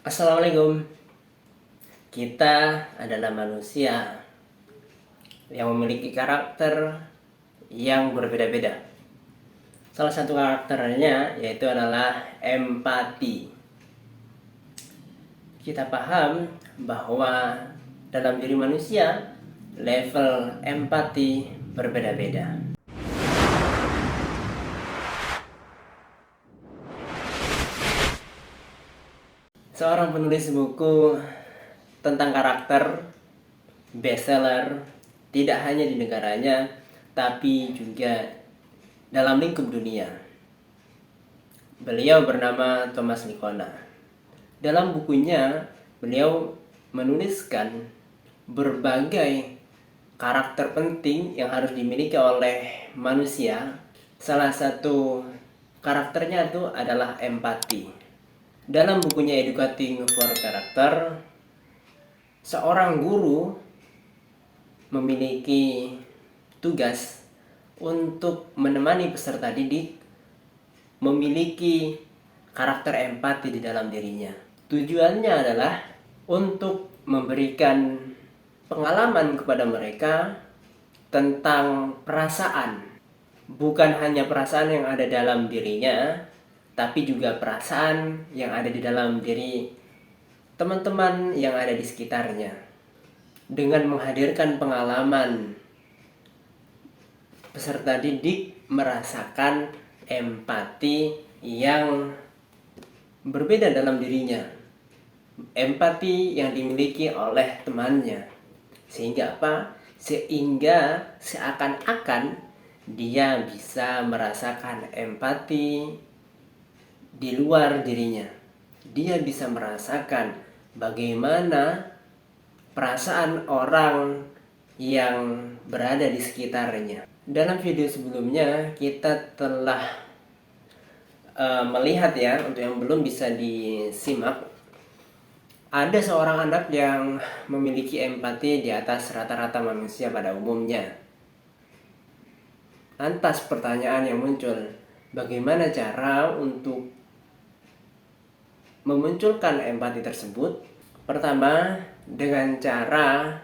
Assalamualaikum. Kita adalah manusia yang memiliki karakter yang berbeda-beda. Salah satu karakternya yaitu adalah empati. Kita paham bahwa dalam diri manusia level empati berbeda-beda. Seorang penulis buku tentang karakter bestseller tidak hanya di negaranya tapi juga dalam lingkup dunia. Beliau bernama Thomas Lincona. Dalam bukunya beliau menuliskan berbagai karakter penting yang harus dimiliki oleh manusia. Salah satu karakternya itu adalah empati. Dalam bukunya Educating for Character, seorang guru memiliki tugas untuk menemani peserta didik memiliki karakter empati di dalam dirinya. Tujuannya adalah untuk memberikan pengalaman kepada mereka tentang perasaan. Bukan hanya perasaan yang ada dalam dirinya, tapi juga perasaan yang ada di dalam diri teman-teman yang ada di sekitarnya. Dengan menghadirkan pengalaman, peserta didik merasakan empati yang berbeda dalam dirinya. Empati yang dimiliki oleh temannya. Sehingga apa? Sehingga seakan-akan dia bisa merasakan empati di luar dirinya. Dia bisa merasakan bagaimana perasaan orang yang berada di sekitarnya. Dalam video sebelumnya kita telah melihat ya, untuk yang belum bisa disimak, ada seorang anak yang memiliki empati di atas rata-rata manusia pada umumnya. Lantas pertanyaan yang muncul, bagaimana cara untuk memunculkan empati tersebut? Pertama, dengan cara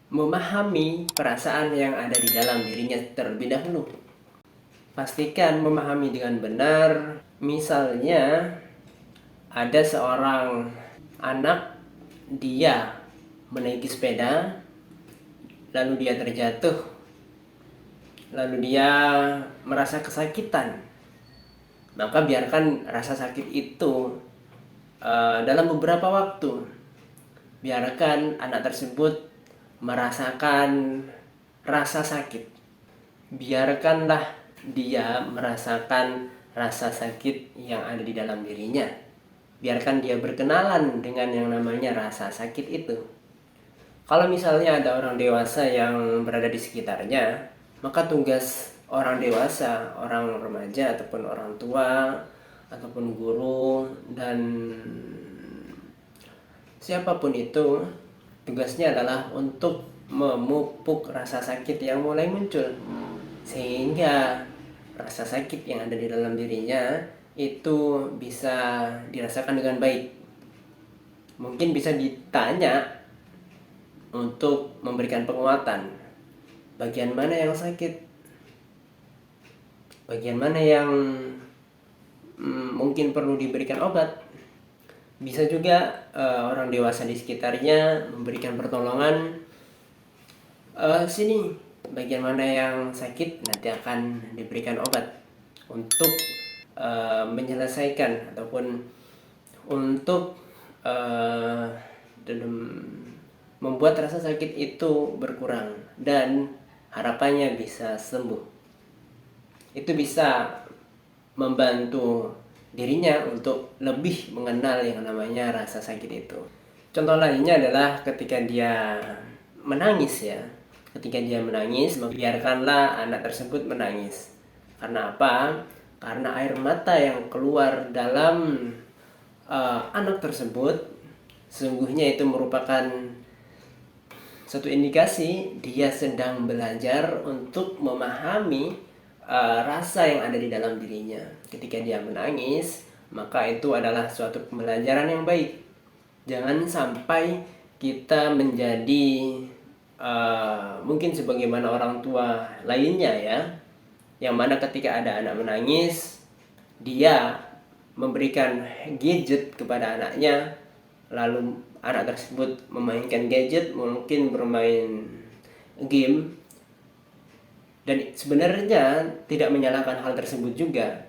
memahami perasaan yang ada di dalam dirinya terlebih dahulu. Pastikan memahami dengan benar. Misalnya, ada seorang anak, dia menaiki sepeda, lalu dia terjatuh, lalu dia merasa kesakitan. Maka biarkan rasa sakit itu dalam beberapa waktu. Biarkan anak tersebut merasakan rasa sakit. Biarkanlah dia merasakan rasa sakit yang ada di dalam dirinya. Biarkan dia berkenalan dengan yang namanya rasa sakit itu. Kalau misalnya ada orang dewasa yang berada di sekitarnya, maka tugas orang dewasa, orang remaja ataupun orang tua ataupun guru dan siapapun itu, tugasnya adalah untuk memupuk rasa sakit yang mulai muncul, sehingga rasa sakit yang ada di dalam dirinya itu bisa dirasakan dengan baik. Mungkin bisa ditanya untuk memberikan penguatan. Bagian mana yang sakit? Bagian mana yang mungkin perlu diberikan obat? Bisa juga orang dewasa di sekitarnya memberikan pertolongan. Sini, bagian mana yang sakit nanti akan diberikan obat untuk menyelesaikan ataupun untuk dalam membuat rasa sakit itu berkurang dan harapannya bisa sembuh. Itu bisa membantu dirinya untuk lebih mengenal yang namanya rasa sakit itu. Contoh lainnya adalah ketika dia menangis ya. Ketika dia menangis, biarkanlah anak tersebut menangis. Karena apa? Karena air mata yang keluar dalam anak tersebut sesungguhnya itu merupakan satu indikasi dia sedang belajar untuk memahami rasa yang ada di dalam dirinya. Ketika dia menangis, maka itu adalah suatu pembelajaran yang baik. Jangan sampai kita menjadi mungkin sebagaimana orang tua lainnya ya, yang mana ketika ada anak menangis, dia memberikan gadget kepada anaknya, lalu anak tersebut memainkan gadget, mungkin bermain game, dan sebenarnya tidak menyalahkan hal tersebut juga.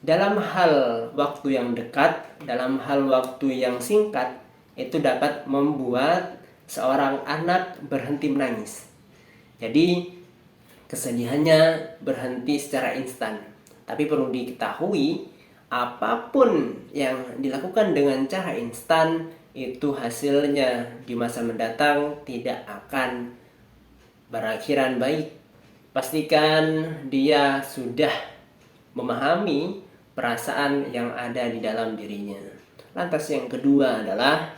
Dalam hal waktu yang dekat, dalam hal waktu yang singkat, itu dapat membuat seorang anak berhenti menangis. Jadi kesedihannya berhenti secara instan. Tapi perlu diketahui, apapun yang dilakukan dengan cara instan itu hasilnya di masa mendatang tidak akan berakhiran baik. Pastikan dia sudah memahami perasaan yang ada di dalam dirinya. Lantas yang kedua adalah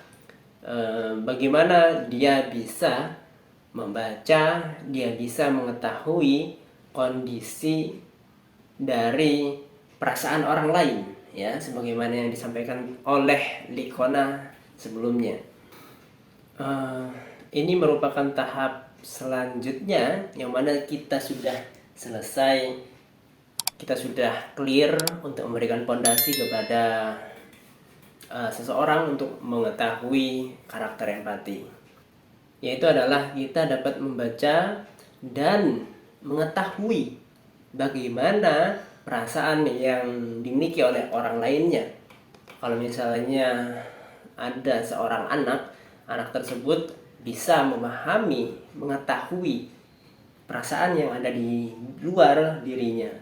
bagaimana dia bisa membaca, dia bisa mengetahui kondisi dari perasaan orang lain, ya, sebagaimana yang disampaikan oleh Likona sebelumnya. Ini merupakan tahap selanjutnya yang mana kita sudah selesai, kita sudah clear untuk memberikan fondasi kepada seseorang untuk mengetahui karakter empati, yaitu adalah kita dapat membaca dan mengetahui bagaimana perasaan yang dimiliki oleh orang lainnya. Kalau misalnya ada seorang anak tersebut bisa memahami, mengetahui perasaan yang ada di luar dirinya.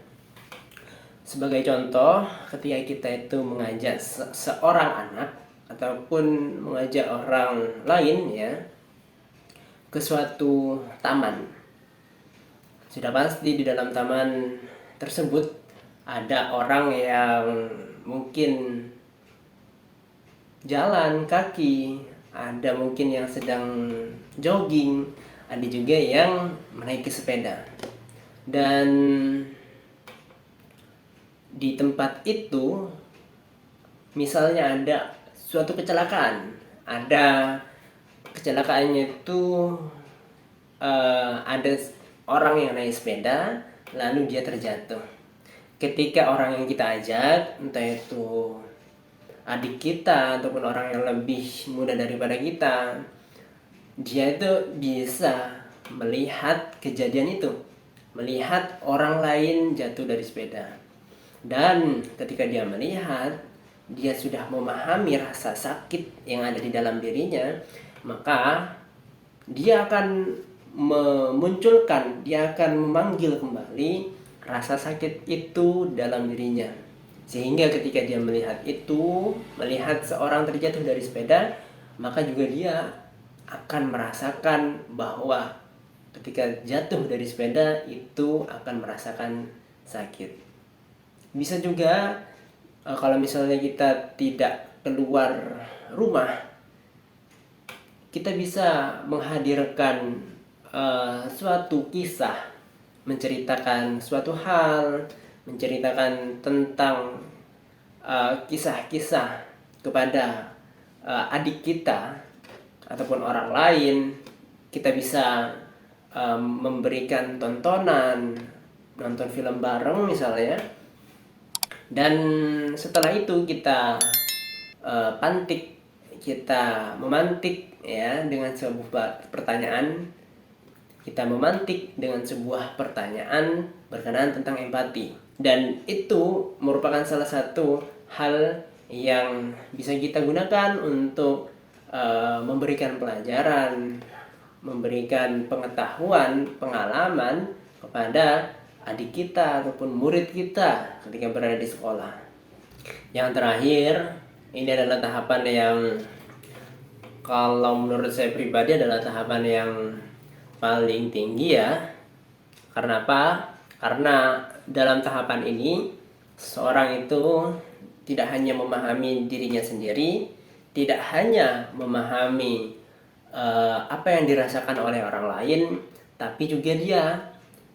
Sebagai contoh, ketika kita itu mengajak seorang anak ataupun mengajak orang lain ya ke suatu taman, sudah pasti di dalam taman tersebut ada orang yang mungkin jalan kaki, ada mungkin yang sedang jogging, ada juga yang menaiki sepeda. Dan di tempat itu misalnya ada suatu kecelakaan, ada kecelakaannya itu ada orang yang naik sepeda lalu dia terjatuh. Ketika orang yang kita ajak, entah itu adik kita ataupun orang yang lebih muda daripada kita, dia itu bisa melihat kejadian itu, melihat orang lain jatuh dari sepeda. Dan ketika dia melihat, dia sudah memahami rasa sakit yang ada di dalam dirinya, maka dia akan memunculkan, dia akan memanggil kembali rasa sakit itu dalam dirinya. Sehingga ketika dia melihat itu, melihat seorang terjatuh dari sepeda, maka juga dia akan merasakan bahwa ketika jatuh dari sepeda itu akan merasakan sakit. Bisa juga kalau misalnya kita tidak keluar rumah, kita bisa menghadirkan suatu kisah, menceritakan suatu hal, menceritakan tentang kisah-kisah kepada adik kita ataupun orang lain. Kita bisa memberikan tontonan, nonton film bareng misalnya. Dan setelah itu kita memantik ya dengan sebuah pertanyaan. Kita memantik dengan sebuah pertanyaan berkenaan tentang empati. Dan itu merupakan salah satu hal yang bisa kita gunakan untuk memberikan pelajaran, memberikan pengetahuan, pengalaman kepada adik kita ataupun murid kita ketika berada di sekolah. Yang terakhir, ini adalah tahapan yang kalau menurut saya pribadi adalah tahapan yang paling tinggi ya. Karena apa? Karena dalam tahapan ini seorang itu tidak hanya memahami dirinya sendiri, tidak hanya memahami apa yang dirasakan oleh orang lain, tapi juga dia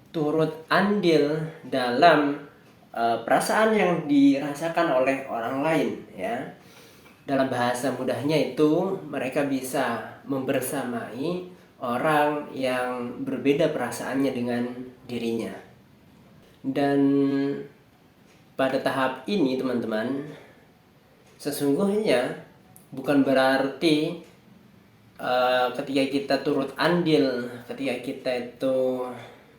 turut andil dalam perasaan yang dirasakan oleh orang lain ya. dalam bahasa mudahnya itu mereka bisa membersamai orang yang berbeda perasaannya dengan dirinya. Dan pada tahap ini teman-teman, sesungguhnya bukan berarti ketika kita turut andil, ketika kita itu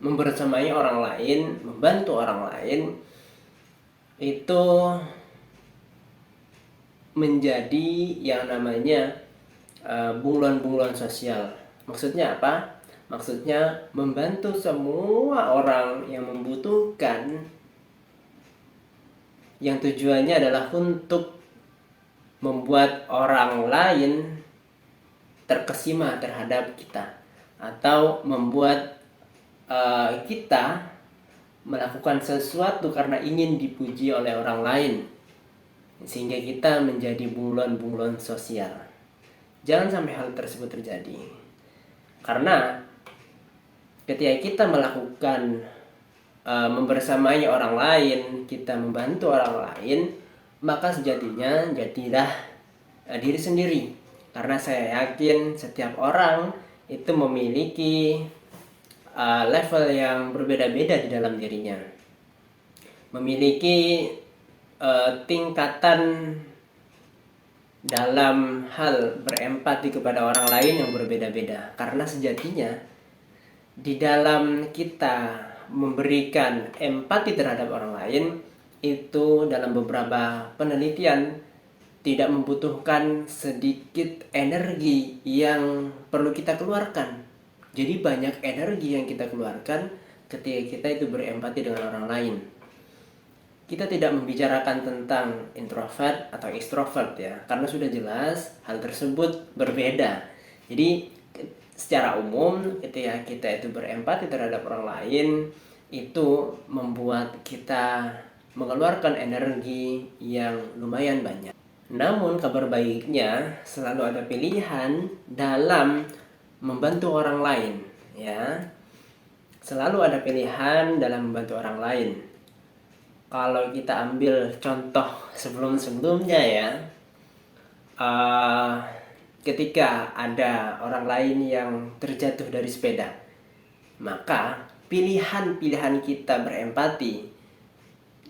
membersamai orang lain, membantu orang lain, itu menjadi yang namanya bunglon-bunglon sosial. Maksudnya apa? Maksudnya membantu semua orang yang membutuhkan, yang tujuannya adalah untuk membuat orang lain terkesima terhadap kita, atau membuat kita melakukan sesuatu karena ingin dipuji oleh orang lain, sehingga kita menjadi bunglon-bunglon sosial. Jangan sampai hal tersebut terjadi, karena ketika kita melakukan membersamai orang lain, kita membantu orang lain, maka sejatinya jadilah diri sendiri. Karena saya yakin setiap orang itu memiliki level yang berbeda-beda di dalam dirinya, memiliki tingkatan dalam hal berempati kepada orang lain yang berbeda-beda. Karena sejatinya di dalam kita memberikan empati terhadap orang lain itu dalam beberapa penelitian tidak membutuhkan sedikit energi yang perlu kita keluarkan. Jadi banyak energi yang kita keluarkan ketika kita itu berempati dengan orang lain. Kita tidak membicarakan tentang introvert atau extrovert ya, karena sudah jelas hal tersebut berbeda. Jadi secara umum ketika kita itu berempati terhadap orang lain, itu membuat kita mengeluarkan energi yang lumayan banyak. Namun kabar baiknya selalu ada pilihan dalam membantu orang lain ya. Selalu ada pilihan dalam membantu orang lain. Kalau kita ambil contoh sebelum-sebelumnya ya, ketika ada orang lain yang terjatuh dari sepeda, maka pilihan-pilihan kita berempati,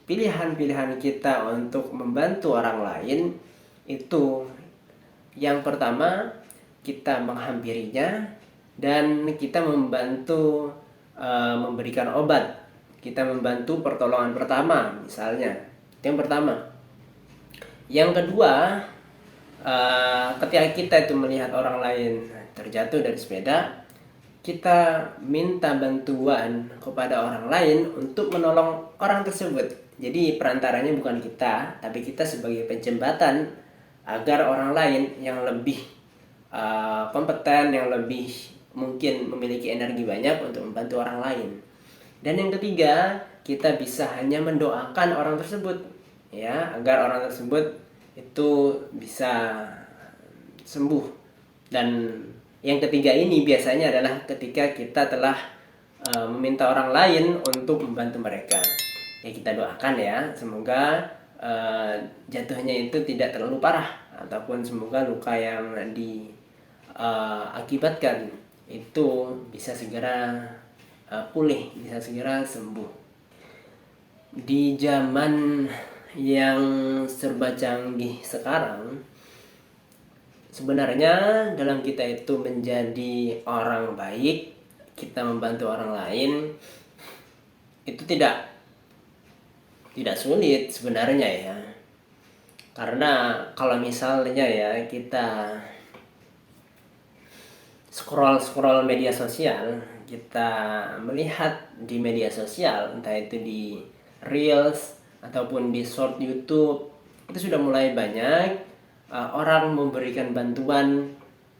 pilihan-pilihan kita untuk membantu orang lain itu, yang pertama kita menghampirinya dan kita membantu memberikan obat, kita membantu pertolongan pertama misalnya. Itu yang pertama. Yang kedua, ketika kita itu melihat orang lain terjatuh dari sepeda, kita minta bantuan kepada orang lain untuk menolong orang tersebut. Jadi perantaranya bukan kita, tapi kita sebagai penjembatan agar orang lain yang lebih kompeten, yang lebih mungkin memiliki energi banyak untuk membantu orang lain. Dan yang ketiga, kita bisa hanya mendoakan orang tersebut ya, agar orang tersebut itu bisa sembuh. Dan yang ketiga ini biasanya adalah ketika kita telah meminta orang lain untuk membantu mereka. Ya kita doakan ya, semoga jatuhnya itu tidak terlalu parah, ataupun semoga luka yang diakibatkan itu bisa segera pulih, bisa segera sembuh. Di zaman yang serba canggih sekarang, sebenarnya dalam kita itu menjadi orang baik, kita membantu orang lain, itu tidak sulit sebenarnya ya. Karena kalau misalnya ya kita scroll media sosial, kita melihat di media sosial, entah itu di Reels ataupun di short YouTube, itu sudah mulai banyak orang memberikan bantuan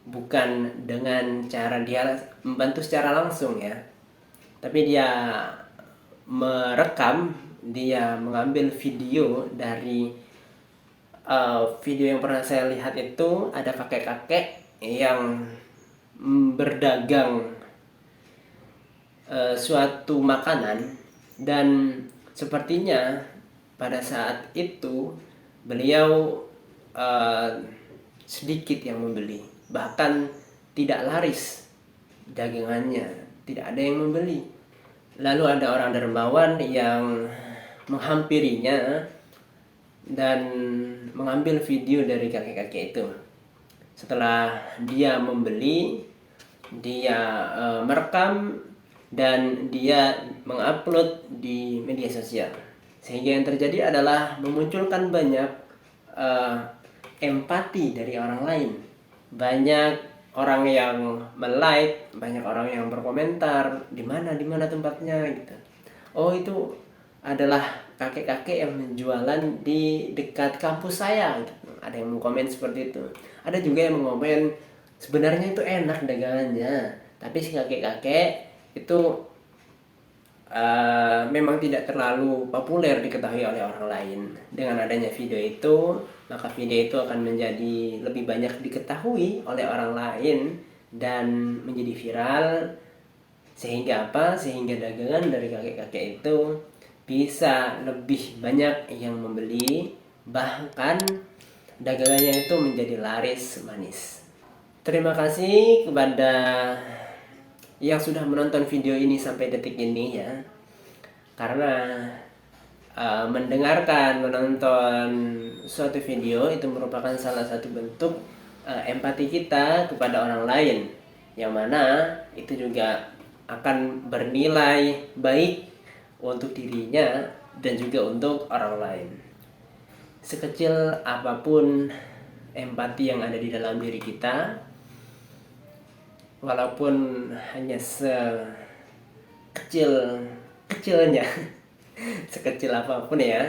bukan dengan cara dia membantu secara langsung ya, tapi dia merekam, dia mengambil video. Dari video yang pernah saya lihat itu ada kakek-kakek yang berdagang suatu makanan, dan sepertinya pada saat itu beliau eh, sedikit yang membeli, bahkan tidak laris dagangannya, tidak ada yang membeli. Lalu ada orang dermawan yang menghampirinya dan mengambil video dari kakek-kakek itu. Setelah dia membeli, dia merekam dan dia mengupload di media sosial, sehingga yang terjadi adalah memunculkan banyak empati dari orang lain. Banyak orang yang like, banyak orang yang berkomentar di mana tempatnya gitu. Oh, itu adalah kakek-kakek yang menjualan di dekat kampus saya gitu. Ada yang mengkomen seperti itu. Ada juga yang mengkomen sebenarnya itu enak dagangannya, tapi si kakek-kakek itu memang tidak terlalu populer diketahui oleh orang lain. Dengan adanya video itu, maka video itu akan menjadi lebih banyak diketahui oleh orang lain dan menjadi viral. Sehingga apa? Sehingga dagangan dari kakek-kakek itu bisa lebih banyak yang membeli, bahkan dagangannya itu menjadi laris manis. Terima kasih kepada yang sudah menonton video ini sampai detik ini ya, karena menonton suatu video itu merupakan salah satu bentuk empati kita kepada orang lain, yang mana itu juga akan bernilai baik untuk dirinya dan juga untuk orang lain. Sekecil apapun empati yang ada di dalam diri kita, walaupun hanya sekecilnya sekecil apapun ya,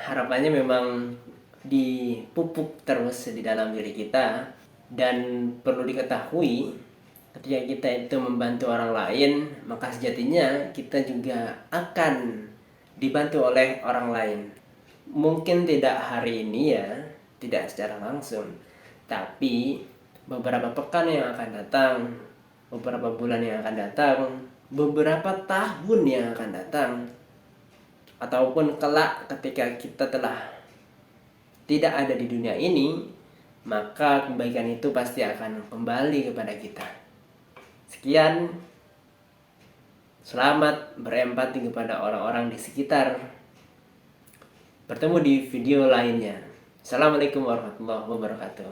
harapannya memang dipupuk terus di dalam diri kita. Dan perlu diketahui, ketika kita itu membantu orang lain, maka sejatinya kita juga akan dibantu oleh orang lain. Mungkin tidak hari ini ya, tidak secara langsung, tapi beberapa pekan yang akan datang, beberapa bulan yang akan datang, beberapa tahun yang akan datang, ataupun kelak ketika kita telah tidak ada di dunia ini, maka kebaikan itu pasti akan kembali kepada kita. Sekian, selamat berempati kepada orang-orang di sekitar. Bertemu di video lainnya. Assalamualaikum warahmatullahi wabarakatuh.